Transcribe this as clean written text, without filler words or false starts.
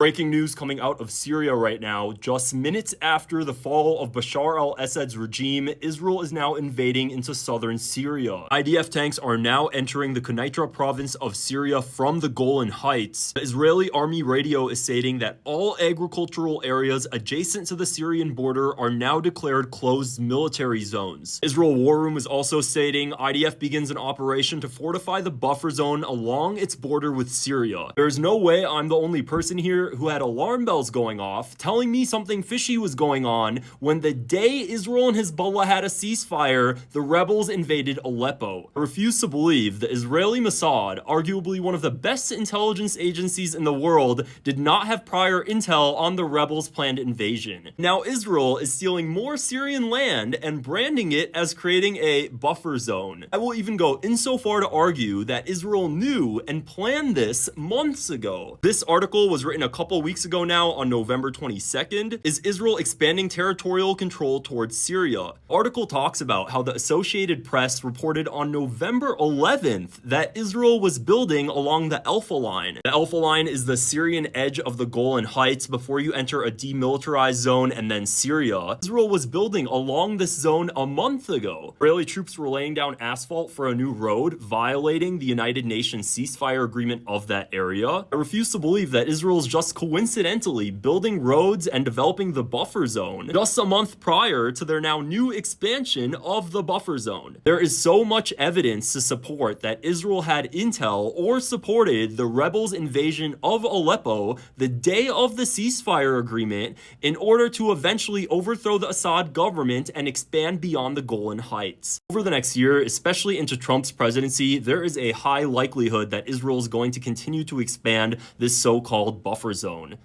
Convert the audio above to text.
Breaking news coming out of Syria right now. Just minutes after the fall of Bashar al-Assad's regime, Israel is now invading into southern Syria. IDF tanks are now entering the Quneitra province of Syria from the Golan Heights. The Israeli army radio is stating that all agricultural areas adjacent to the Syrian border are now declared closed military zones. Israel War Room is also stating IDF begins an operation to fortify the buffer zone along its border with Syria. There's no way I'm the only person here who had alarm bells going off telling me something fishy was going on when the day Israel and Hezbollah had a ceasefire, the rebels invaded Aleppo. I refuse to believe the Israeli Mossad, arguably one of the best intelligence agencies in the world, did not have prior intel on the rebels' planned invasion. Now Israel is stealing more Syrian land and branding it as creating a buffer zone. I will even go insofar to argue that Israel knew and planned this months ago. This article was written a couple weeks ago now on November 22nd. Is Israel expanding territorial control towards Syria? The article talks about how the Associated Press reported on November 11th that Israel was building along the Alpha Line. The Alpha Line is the Syrian edge of the Golan Heights before you enter a demilitarized zone and then Syria. Israel was building along this zone a month ago. Israeli troops were laying down asphalt for a new road, violating the United Nations ceasefire agreement of that area. I refuse to believe that Israel's just coincidentally building roads and developing the buffer zone just a month prior to their now new expansion of the buffer zone. There is so much evidence to support that Israel had intel or supported the rebels' invasion of Aleppo the day of the ceasefire agreement in order to eventually overthrow the Assad government and expand beyond the Golan Heights. Over the next year, especially into Trump's presidency, there is a high likelihood that Israel is going to continue to expand this so-called buffer zone.